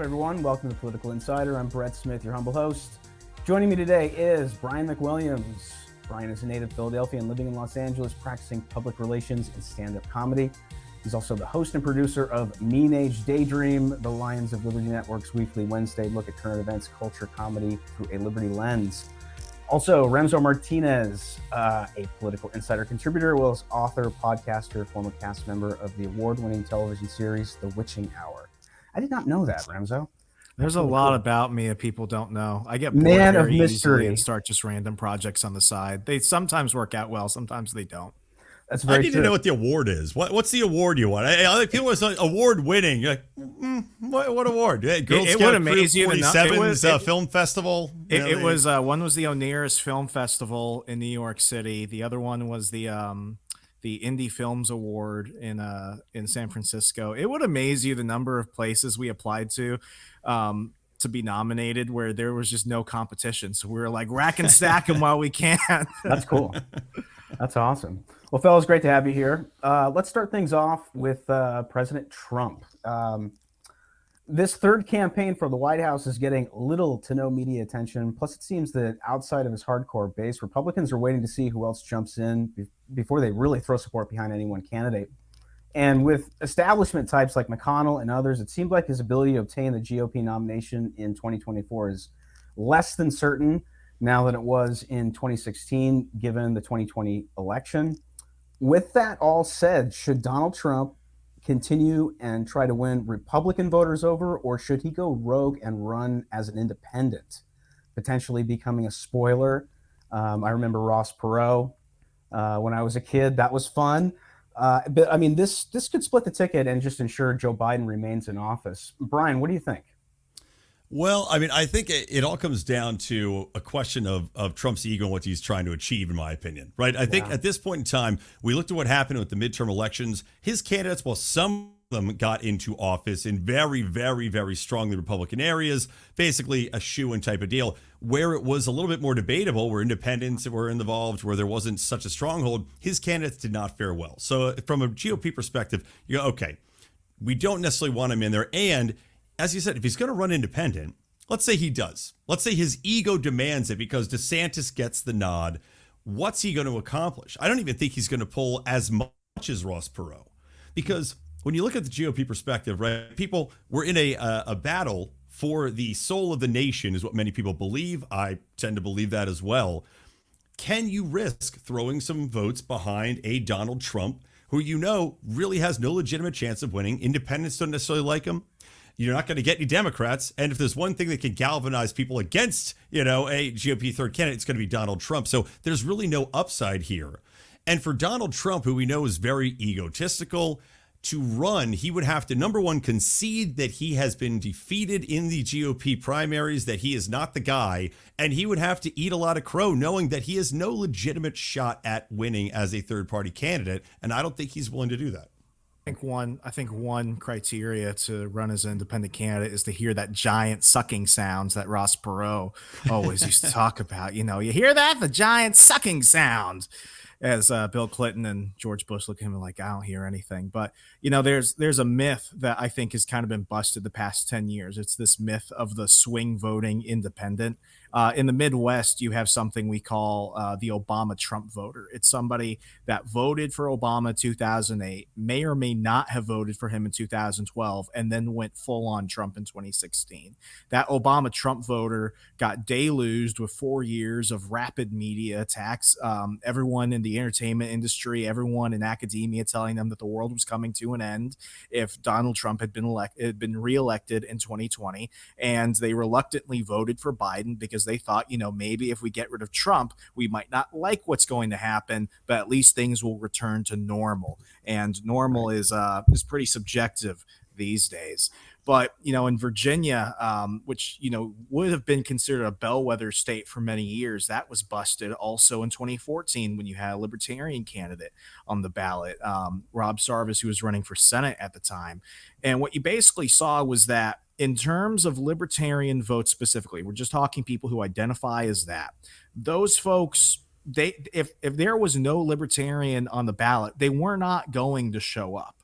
everyone. Welcome to Political Insider. I'm Brett Smith, your humble host. Joining me today is Brian McWilliams. Brian is a native Philadelphian living in Los Angeles, practicing public relations and stand-up comedy. He's also the host and producer of Mean Age Daydream, the Lions of Liberty Network's weekly Wednesday look at current events, culture, comedy through a Liberty lens. Also, Remso Martinez, a Political Insider contributor, as author, podcaster, former cast member of the award-winning television series The Witching Hour. I did not know that, Remso. There's a lot about me that people don't know. I get bored Man of very mystery easily and start just random projects on the side. They sometimes work out well, sometimes they don't. That's very I need true. to know what the award is. What's the award you want? Other people was award winning. You're like, what award? Girl It Scout would amaze you to know. 47's film festival. It was one was the Oneirus Film Festival in New York City. The other one was the Indie Films Award in San Francisco. It would amaze you the number of places we applied to be nominated where there was just no competition. So we were like rack and stack them while we can. That's cool. That's awesome. Well, fellas, great to have you here. Let's start things off with President Trump. This third campaign for the White House is getting little to no media attention. Plus, it seems that outside of his hardcore base, Republicans are waiting to see who else jumps in before they really throw support behind any one candidate. And with establishment types like McConnell and others, it seemed like his ability to obtain the GOP nomination in 2024 is less than certain now than it was in 2016, given the 2020 election. With that all said, should Donald Trump continue and try to win Republican voters over, or should he go rogue and run as an independent, potentially becoming a spoiler? I remember Ross Perot when I was a kid. That was fun. But I mean, this could split the ticket and just ensure Joe Biden remains in office. Brian, what do you think? Well, I mean, I think it all comes down to a question of Trump's ego and what he's trying to achieve, in my opinion, right? I think at this point in time, we looked at what happened with the midterm elections. His candidates, while some of them got into office in very, very, very strongly Republican areas, basically a shoo-in type of deal, where it was a little bit more debatable, where independents were involved, where there wasn't such a stronghold, his candidates did not fare well. So from a GOP perspective, you go, okay, we don't necessarily want him in there. And as you said, if he's going to run independent, let's say he does. Let's say his ego demands it because DeSantis gets the nod. What's he going to accomplish? I don't even think he's going to pull as much as Ross Perot. Because when you look at the GOP perspective, right, people were in a battle for the soul of the nation is what many people believe. I tend to believe that as well. Can you risk throwing some votes behind a Donald Trump who you know really has no legitimate chance of winning? Independents don't necessarily like him. You're not going to get any Democrats. And if there's one thing that can galvanize people against, a GOP third candidate, it's going to be Donald Trump. So there's really no upside here. And for Donald Trump, who we know is very egotistical, to run, he would have to, number one, concede that he has been defeated in the GOP primaries, that he is not the guy, and he would have to eat a lot of crow knowing that he has no legitimate shot at winning as a third-party candidate, and I don't think he's willing to do that. I think one criteria to run as an independent candidate is to hear that giant sucking sounds that Ross Perot always used to talk about. You hear that? The giant sucking sound. As Bill Clinton and George Bush look at him like, I don't hear anything. But, there's a myth that I think has kind of been busted the past 10 years. It's this myth of the swing voting independent. In the Midwest, you have something we call the Obama Trump voter. It's somebody that voted for Obama 2008, may or may not have voted for him in 2012, and then went full on Trump in 2016. That Obama Trump voter got deluged with 4 years of rapid media attacks. Everyone in the entertainment industry, everyone in academia telling them that the world was coming to an end if Donald Trump had been reelected in 2020. And they reluctantly voted for Biden because they thought, maybe if we get rid of Trump, we might not like what's going to happen, but at least things will return to normal. And normal is pretty subjective these days. But, in Virginia, which, would have been considered a bellwether state for many years, that was busted also in 2014 when you had a Libertarian candidate on the ballot, Rob Sarvis, who was running for Senate at the time. And what you basically saw was that in terms of Libertarian votes specifically, we're just talking people who identify as that. Those folks, if there was no Libertarian on the ballot, they were not going to show up.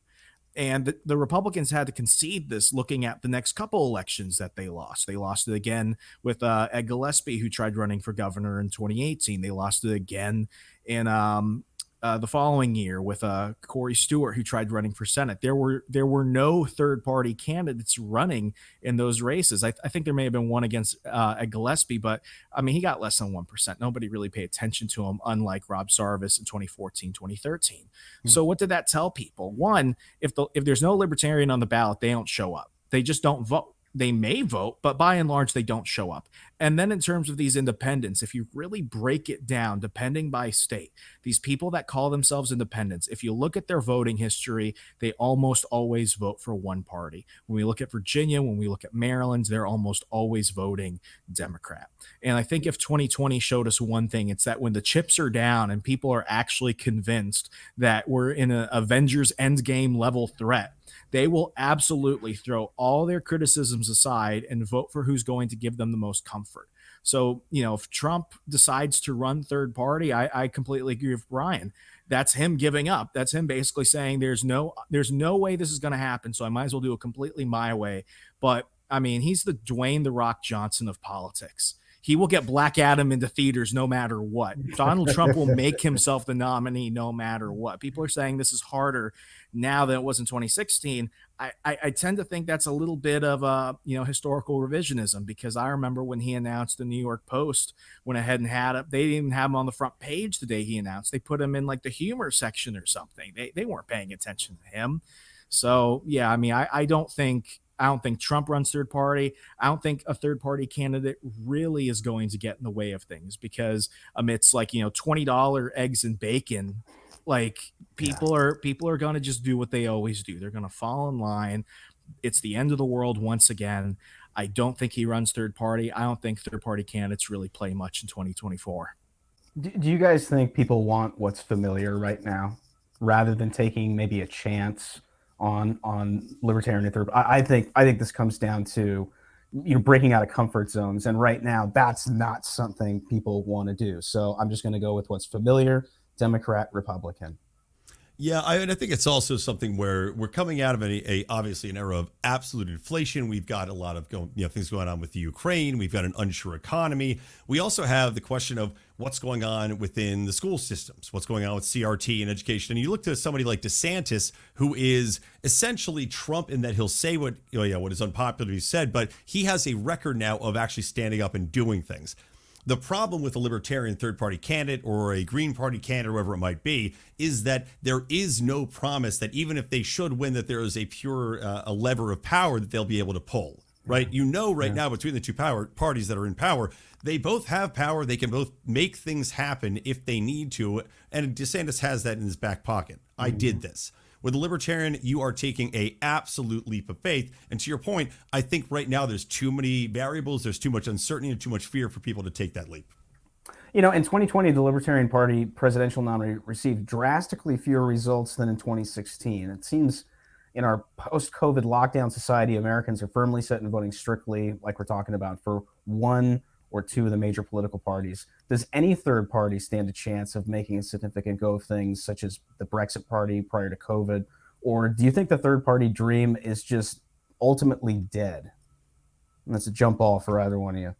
And the Republicans had to concede this looking at the next couple elections that they lost. They lost it again with Ed Gillespie, who tried running for governor in 2018. They lost it again in the following year with Corey Stewart, who tried running for Senate. There were no third party candidates running in those races. I think there may have been one against Ed Gillespie, but I mean, he got less than 1%. Nobody really paid attention to him, unlike Rob Sarvis in 2014, 2013. So what did that tell people? One, if there's no Libertarian on the ballot, they don't show up. They just don't vote. They may vote, but by and large, they don't show up. And then in terms of these independents, if you really break it down, depending by state, these people that call themselves independents, if you look at their voting history, they almost always vote for one party. When we look at Virginia, when we look at Maryland, they're almost always voting Democrat. And I think if 2020 showed us one thing, it's that when the chips are down and people are actually convinced that we're in an Avengers Endgame level threat, they will absolutely throw all their criticisms aside and vote for who's going to give them the most comfort. So, if Trump decides to run third party, I completely agree with Brian. That's him giving up. That's him basically saying there's no way this is going to happen. So I might as well do it completely my way. But I mean, he's the Dwayne "The Rock" Johnson of politics. He will get Black Adam into theaters no matter what. Donald Trump will make himself the nominee no matter what. People are saying this is harder now than it was in 2016. I tend to think that's a little bit of historical revisionism, because I remember when he announced, the New York Post went ahead and had it. They didn't even have him on the front page the day he announced. They put him in like the humor section or something. They weren't paying attention to him. So yeah, I mean, I don't think Trump runs third party. I don't think a third party candidate really is going to get in the way of things, because amidst $20 eggs and bacon, like people are going to just do what they always do. They're going to fall in line. It's the end of the world once again. I don't think he runs third party. I don't think third party candidates really play much in 2024. Do you guys think people want what's familiar right now, rather than taking maybe a chance on Libertarian and third? I think this comes down to breaking out of comfort zones, and right now that's not something people want to do. So I'm just going to go with what's familiar: Democrat, Republican. Yeah, I think it's also something where we're coming out of obviously an era of absolute inflation. We've got a lot of things going on with the Ukraine. We've got an unsure economy. We also have the question of what's going on within the school systems, what's going on with CRT and education. And you look to somebody like DeSantis, who is essentially Trump in that he'll say what is unpopular he said, but he has a record now of actually standing up and doing things. The problem with a Libertarian third-party candidate or a Green Party candidate, or whoever it might be, is that there is no promise that even if they should win, that there is a pure a lever of power that they'll be able to pull, right? Now between the two parties that are in power, they both have power. They can both make things happen if they need to. And DeSantis has that in his back pocket. I did this. With a Libertarian, you are taking a absolute leap of faith. And to your point, I think right now there's too many variables, there's too much uncertainty and too much fear for people to take that leap. In 2020, the Libertarian Party presidential nominee received drastically fewer results than in 2016. It seems in our post-COVID lockdown society, Americans are firmly set in voting strictly, like we're talking about, for one or two of the major political parties. Does any third party stand a chance of making a significant go of things, such as the Brexit party prior to COVID? Or do you think the third party dream is just ultimately dead? And that's a jump ball for either one of you.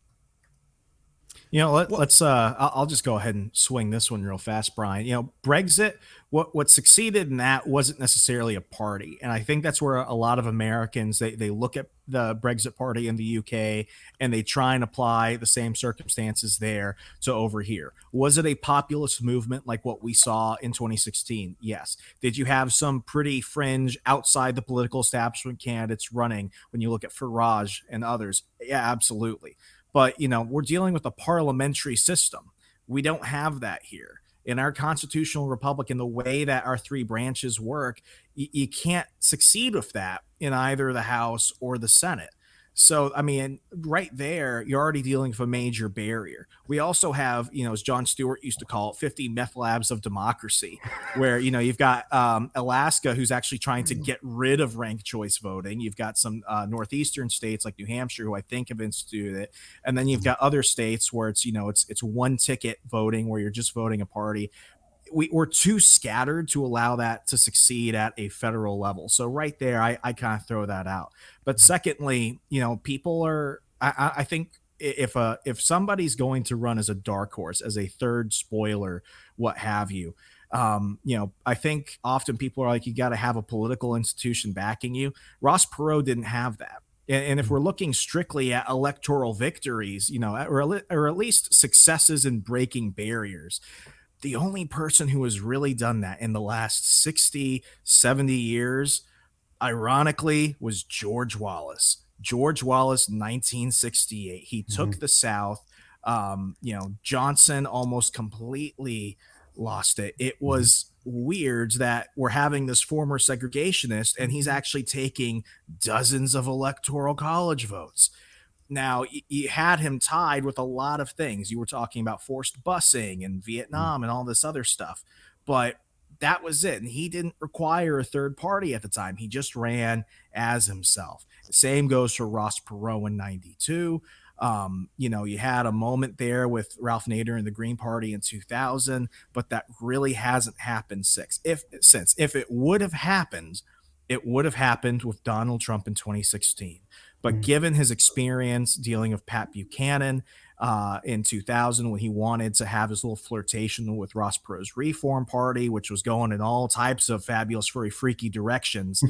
Let's I'll just go ahead and swing this one real fast, Brian. Brexit, what succeeded in that wasn't necessarily a party. And I think that's where a lot of Americans, they look at the Brexit party in the UK and they try and apply the same circumstances there to over here. Was it a populist movement like what we saw in 2016? Yes. Did you have some pretty fringe outside the political establishment candidates running when you look at Farage and others? Yeah, absolutely. But, we're dealing with a parliamentary system. We don't have that here. In our constitutional republic, in the way that our three branches work, you can't succeed with that in either the House or the Senate. So, I mean, right there, you're already dealing with a major barrier. We also have, as Jon Stewart used to call it, 50 meth labs of democracy, where, you've got Alaska, who's actually trying to get rid of ranked choice voting. You've got some northeastern states like New Hampshire, who I think have instituted it. And then you've got other states where it's one ticket voting, where you're just voting a party. we're too scattered to allow that to succeed at a federal level. So right there, I kind of throw that out. But secondly, people are, I think if somebody's going to run as a dark horse, as a third spoiler, what have you, I think often people are like, you got to have a political institution backing you. Ross Perot didn't have that. And if we're looking strictly at electoral victories, or at least successes in breaking barriers, the only person who has really done that in the last 60, 70 years, ironically, was George Wallace. George Wallace, 1968. He took the South. Johnson almost completely lost it. It was weird that we're having this former segregationist and he's actually taking dozens of electoral college votes. Now, you had him tied with a lot of things. You were talking about forced busing and Vietnam and all this other stuff, but that was it. And he didn't require a third party at the time. He just ran as himself. The same goes for Ross Perot in 92. You had a moment there with Ralph Nader and the Green Party in 2000, but that really hasn't happened since. If it would have happened, it would have happened with Donald Trump in 2016. But given his experience dealing with Pat Buchanan in 2000, when he wanted to have his little flirtation with Ross Perot's Reform Party, which was going in all types of fabulous, very freaky directions,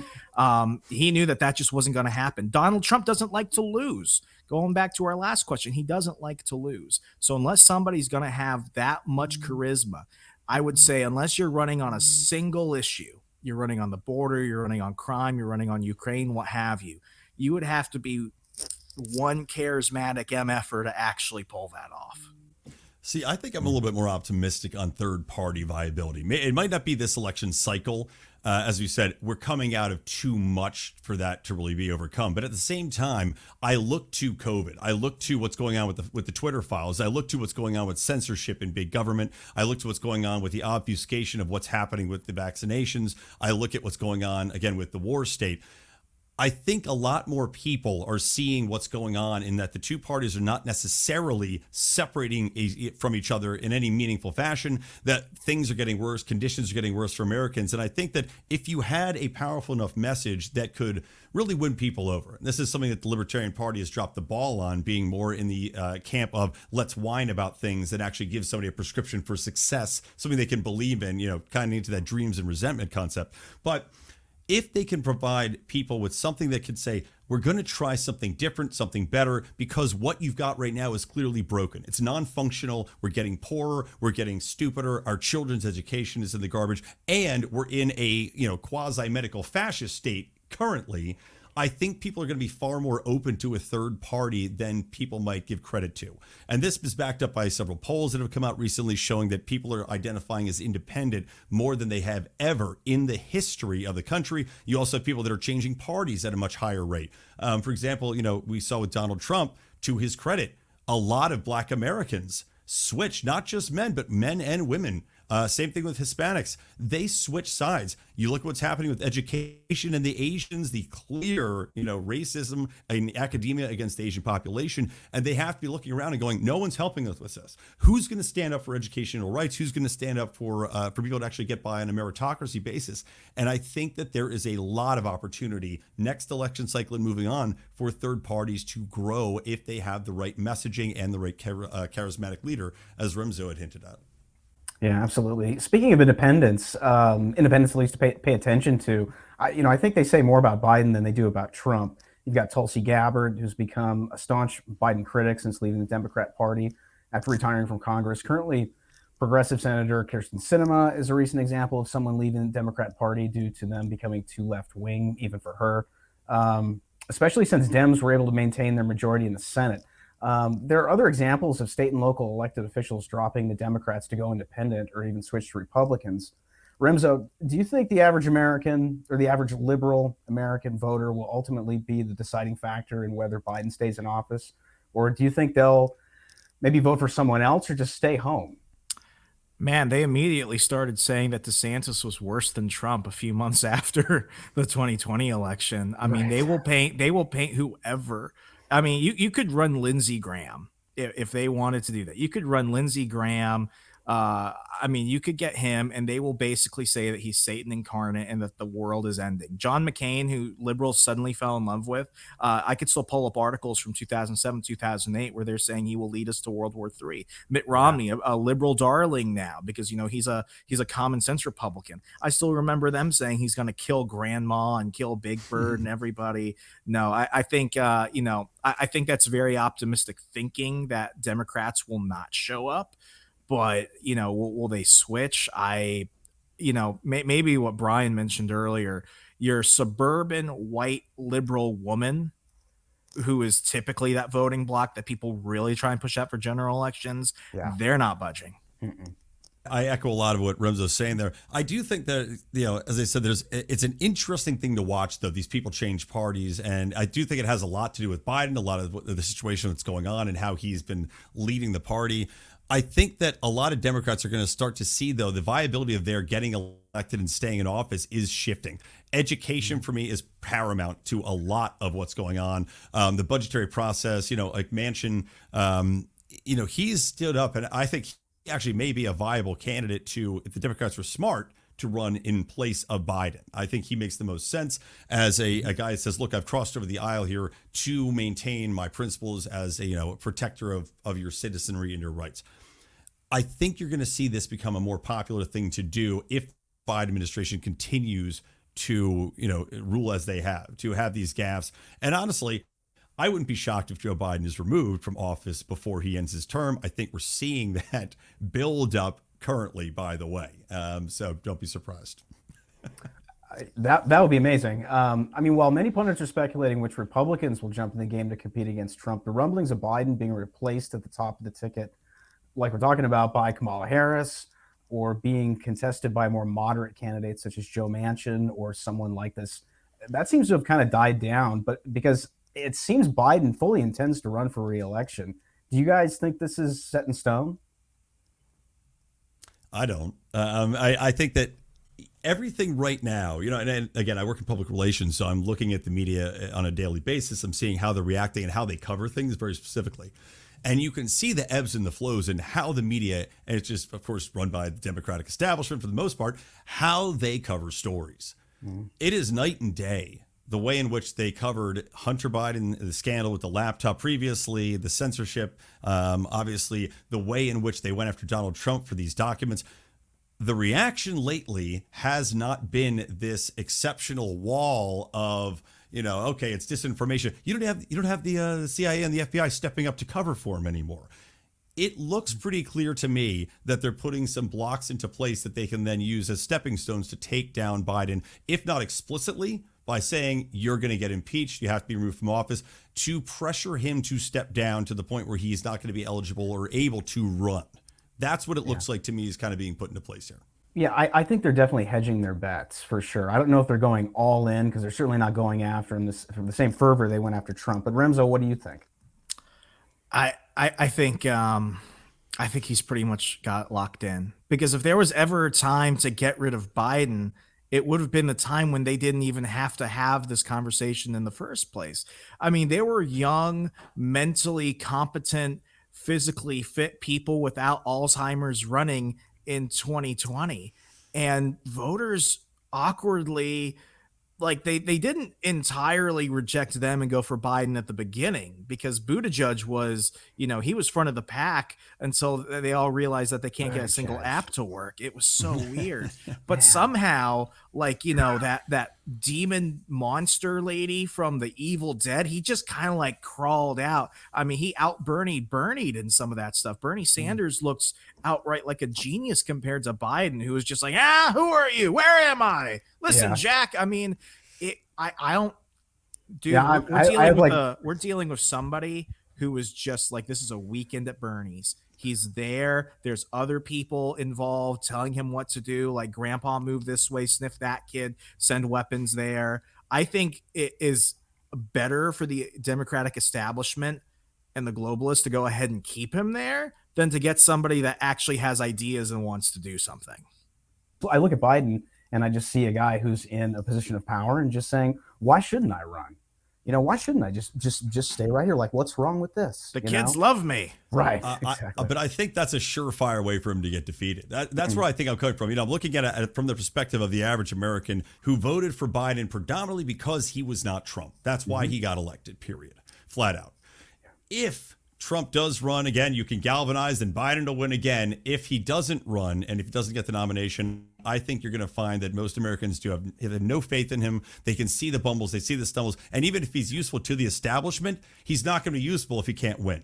he knew that just wasn't going to happen. Donald Trump doesn't like to lose. Going back to our last question, he doesn't like to lose. So unless somebody's going to have that much charisma, I would say unless you're running on a single issue, you're running on the border, you're running on crime, you're running on Ukraine, what have you, you would have to be one charismatic MFer to actually pull that off. See, I think I'm a little bit more optimistic on third-party viability. It might not be this election cycle. As you said, we're coming out of too much for that to really be overcome. But at the same time, I look to COVID. I look to what's going on with the Twitter files. I look to what's going on with censorship in big government. I look to what's going on with the obfuscation of what's happening with the vaccinations. I look at what's going on, again, with the war state. I think a lot more people are seeing what's going on in that the two parties are not necessarily separating from each other in any meaningful fashion, that things are getting worse, conditions are getting worse for Americans. And I think that if you had a powerful enough message that could really win people over, and this is something that the Libertarian Party has dropped the ball on, being more in the camp of let's whine about things and actually give somebody a prescription for success, something they can believe in, kind of into that dreams and resentment concept. But if they can provide people with something that can say, we're going to try something different, something better, because what you've got right now is clearly broken. It's non-functional. We're getting poorer. We're getting stupider. Our children's education is in the garbage. And we're in a, quasi-medical fascist state currently. I think people are going to be far more open to a third party than people might give credit to. And this is backed up by several polls that have come out recently showing that people are identifying as independent more than they have ever in the history of the country. You also have people that are changing parties at a much higher rate. For example, we saw with Donald Trump, to his credit, a lot of Black Americans switch, not just men, but men and women. Same thing with Hispanics. They switch sides. You look at what's happening with education and the Asians, the clear, racism in academia against the Asian population. And they have to be looking around and going, no one's helping us with this. Who's going to stand up for educational rights? Who's going to stand up for people to actually get by on a meritocracy basis? And I think that there is a lot of opportunity next election cycle and moving on for third parties to grow if they have the right messaging and the right charismatic leader, as Remso had hinted at. Yeah, absolutely. Speaking of independence, independence at least to pay attention to, I think they say more about Biden than they do about Trump. You've got Tulsi Gabbard, who's become a staunch Biden critic since leaving the Democrat Party after retiring from Congress. Currently, progressive Senator Kyrsten Sinema is a recent example of someone leaving the Democrat Party due to them becoming too left-wing, even for her, especially since Dems were able to maintain their majority in the Senate. There are other examples of state and local elected officials dropping the Democrats to go independent or even switch to Republicans. Remso, do you think the average American or the average liberal American voter will ultimately be the deciding factor in whether Biden stays in office? Or do you think they'll maybe vote for someone else or just stay home? Man, they immediately started saying that DeSantis was worse than Trump a few months after the 2020 election. I mean, they will paint whoever. I mean, you could run Lindsey Graham if they wanted to do that. You could run Lindsey Graham, I mean, you could get him and they will basically say that he's Satan incarnate and that the world is ending. John McCain, who liberals suddenly fell in love with, I could still pull up articles from 2007, 2008, where they're saying he will lead us to World War III. Mitt Romney, a liberal darling now, because, he's a common sense Republican. I still remember them saying he's going to kill grandma and kill Big Bird and everybody. No, I think, I think that's very optimistic thinking that Democrats will not show up. But, will they switch? Maybe what Brian mentioned earlier, your suburban white liberal woman who is typically that voting bloc that people really try and push out for general elections, they're not budging. Mm-mm. I echo a lot of what Remso's saying there. I do think that, as I said, it's an interesting thing to watch, though. These people change parties. And I do think it has a lot to do with Biden, a lot of the situation that's going on and how he's been leading the party. I think that a lot of Democrats are going to start to see, though, the viability of their getting elected and staying in office is shifting. Education for me is paramount to a lot of what's going on. The budgetary process, like Manchin, he's stood up, and I think he actually may be a viable candidate to, if the Democrats were smart, to run in place of Biden. I think he makes the most sense as a guy that says, look, I've crossed over the aisle here to maintain my principles as a protector of your citizenry and your rights. I think you're going to see this become a more popular thing to do if the Biden administration continues to rule as they have, to have these gaffes. And honestly, I wouldn't be shocked if Joe Biden is removed from office before he ends his term. I think we're seeing that build up currently, by the way. So don't be surprised. That would be amazing. While many pundits are speculating which Republicans will jump in the game to compete against Trump, the rumblings of Biden being replaced at the top of the ticket, like we're talking about, by Kamala Harris, or being contested by more moderate candidates such as Joe Manchin or someone like this, that seems to have kind of died down. But because it seems Biden fully intends to run for re-election, do you guys think this is set in stone? I don't. I think that everything right now, and again, I work in public relations, so I'm looking at the media on a daily basis. I'm seeing how they're reacting and how they cover things very specifically. And you can see the ebbs and the flows and how the media, and it's just, of course, run by the Democratic establishment for the most part, how they cover stories. Mm-hmm. It is night and day. The way in which they covered Hunter Biden, the scandal with the laptop previously, the censorship, obviously the way in which they went after Donald Trump for these documents. The reaction lately has not been this exceptional wall of, okay, it's disinformation. You don't have the CIA and the FBI stepping up to cover for him anymore. It looks pretty clear to me that they're putting some blocks into place that they can then use as stepping stones to take down Biden, if not explicitly, by saying you're going to get impeached, you have to be removed from office, to pressure him to step down to the point where he's not going to be eligible or able to run. That's what it looks like to me is kind of being put into place here. Yeah, I think they're definitely hedging their bets for sure. I don't know if they're going all in, because they're certainly not going after him from the same fervor they went after Trump. But Remso, what do you think? I think he's pretty much got locked in, because if there was ever a time to get rid of Biden, it would have been the time when they didn't even have to have this conversation in the first place. I mean, they were young, mentally competent, physically fit people without Alzheimer's running in 2020, and voters awkwardly, like they didn't entirely reject them and go for Biden at the beginning, because Buttigieg was, he was front of the pack until they all realized that they can't get a single app to work. It was so weird. But somehow, that demon monster lady from the Evil Dead, he just kind of crawled out. I mean, he out Bernied in some of that stuff. Bernie Sanders looks outright like a genius compared to Biden, who was just like, who are you? Where am I? Listen, Jack. I mean, I don't. Dude, we're dealing with somebody who was just like, this is a weekend at Bernie's. He's there. There's other people involved telling him what to do. Like, grandpa, move this way, sniff that kid, send weapons there. I think it is better for the Democratic establishment and the globalists to go ahead and keep him there than to get somebody that actually has ideas and wants to do something. I look at Biden and I just see a guy who's in a position of power and just saying, why shouldn't I run? why shouldn't I just stay right here? Like, what's wrong with this? The kids love me. Right. Exactly. But I think that's a surefire way for him to get defeated. That's where I think I'm coming from. I'm looking at it from the perspective of the average American who voted for Biden predominantly because he was not Trump. That's why he got elected, period. Flat out. If Trump does run again, you can galvanize and Biden will win again. If he doesn't run and if he doesn't get the nomination, I think you're going to find that most Americans have no faith in him. They can see the bumbles, they see the stumbles. And even if he's useful to the establishment, he's not going to be useful if he can't win.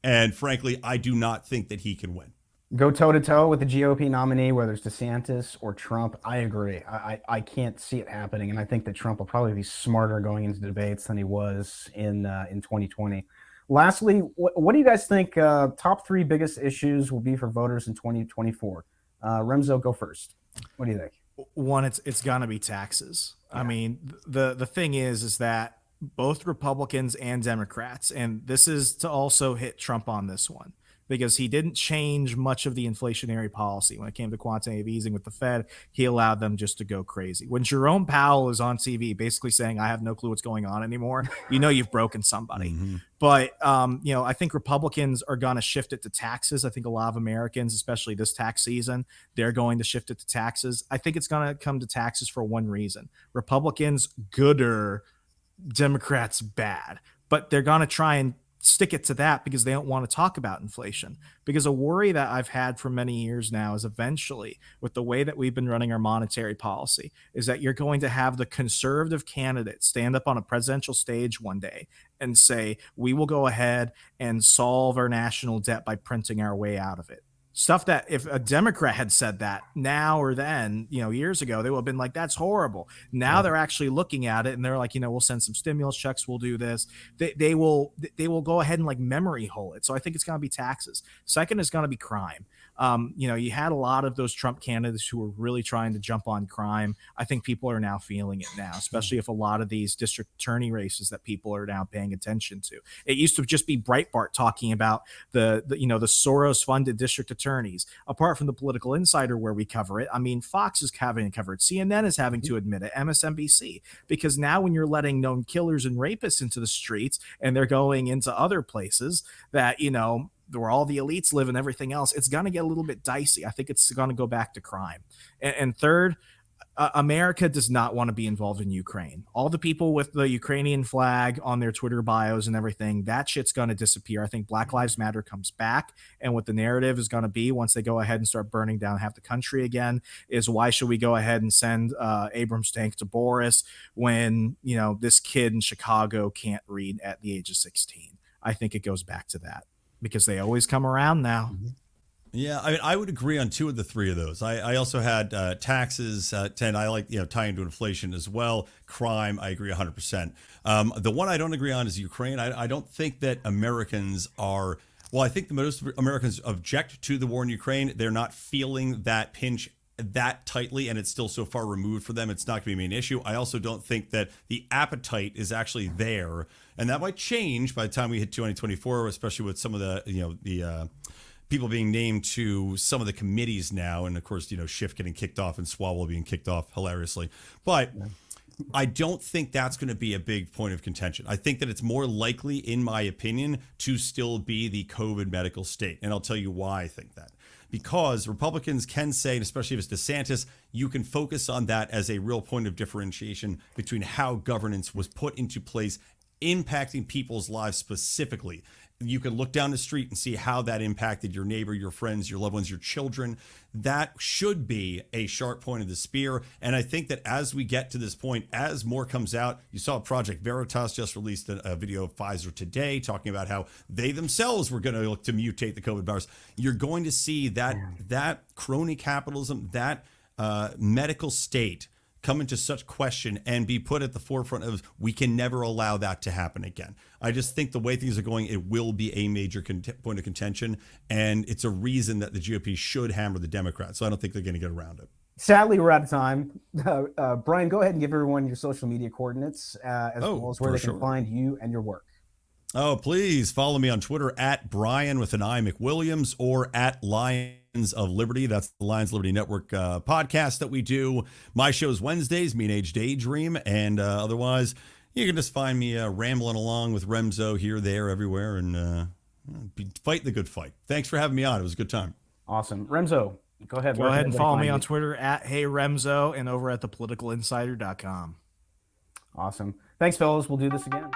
And frankly, I do not think that he can win. Go toe-to-toe with the GOP nominee, whether it's DeSantis or Trump. I agree. I can't see it happening. And I think that Trump will probably be smarter going into debates than he was in 2020. Lastly, what do you guys think top 3 biggest issues will be for voters in 2024? Remso, go first. What do you think? One, it's going to be taxes. Yeah. I mean, the thing is that both Republicans and Democrats, and this is to also hit Trump on this one, because he didn't change much of the inflationary policy. When it came to quantitative easing with the Fed, he allowed them just to go crazy. When Jerome Powell is on TV basically saying, I have no clue what's going on anymore, you've broken somebody. But, I think Republicans are going to shift it to taxes. I think a lot of Americans, especially this tax season, they're going to shift it to taxes. I think it's going to come to taxes for one reason. Republicans gooder, Democrats bad. But they're going to try and stick it to that because they don't want to talk about inflation. Because a worry that I've had for many years now is eventually, with the way that we've been running our monetary policy, is that you're going to have the conservative candidate stand up on a presidential stage one day and say, we will go ahead and solve our national debt by printing our way out of it. Stuff that if a Democrat had said that now or then, years ago, they would have been like, that's horrible. Now they're actually looking at it and they're like, we'll send some stimulus checks. We'll do this. They will go ahead and like memory hole it. So I think it's going to be taxes. Second is going to be crime. You had a lot of those Trump candidates who were really trying to jump on crime. I think people are now feeling it now, especially if a lot of these district attorney races that people are now paying attention to. It used to just be Breitbart talking about the Soros funded district attorneys. Apart from the Political Insider where we cover it, I mean, Fox is having it covered. CNN is having to admit it. MSNBC, because now when you're letting known killers and rapists into the streets and they're going into other places that, where all the elites live and everything else, it's going to get a little bit dicey. I think it's going to go back to crime. And third, America does not want to be involved in Ukraine. All the people with the Ukrainian flag on their Twitter bios and everything, that shit's going to disappear. I think Black Lives Matter comes back. And what the narrative is going to be once they go ahead and start burning down half the country again is, why should we go ahead and send Abrams tank to Boris when, this kid in Chicago can't read at the age of 16? I think it goes back to that, because they always come around now. Yeah, I mean, I would agree on 2 of the 3 of those. I also had taxes, 10. I like, tying into inflation as well. Crime, I agree 100%. The one I don't agree on is Ukraine. I don't think that Americans are, well, I think the most Americans object to the war in Ukraine. They're not feeling that pinch that tightly, and it's still so far removed for them. It's not going to be a main issue. I also don't think that the appetite is actually there, and that might change by the time we hit 2024, especially with some of the people being named to some of the committees now, and of course, Schiff getting kicked off and Swalwell being kicked off hilariously. But I don't think that's going to be a big point of contention. I think that it's more likely, in my opinion, to still be the COVID medical state, and I'll tell you why I think that. Because Republicans can say, and especially if it's DeSantis, you can focus on that as a real point of differentiation between how governance was put into place, impacting people's lives specifically. You can look down the street and see how that impacted your neighbor, your friends, your loved ones, your children. That should be a sharp point of the spear. And I think that as we get to this point, as more comes out, you saw Project Veritas just released a video of Pfizer today talking about how they themselves were going to look to mutate the COVID virus. You're going to see that crony capitalism, that medical state come into such question and be put at the forefront of, we can never allow that to happen again. I just think the way things are going, it will be a major point of contention, and it's a reason that the GOP should hammer the Democrats. So I don't think they're going to get around it. Sadly, we're out of time. Brian, go ahead and give everyone your social media coordinates as well as where they can find you and your work. Oh, please follow me on Twitter at Brian with an I McWilliams, or at Lions of Liberty. That's the Lions Liberty Network podcast that we do. My show's Wednesdays, Mean Age Daydream, and otherwise, You can just find me rambling along with Remso here, there, everywhere, and fighting the good fight. Thanks for having me on. It was a good time. Awesome. Remso, go ahead. Go ahead and follow me on Twitter at HeyRemso and over at thepoliticalinsider.com. Awesome. Thanks, fellas. We'll do this again.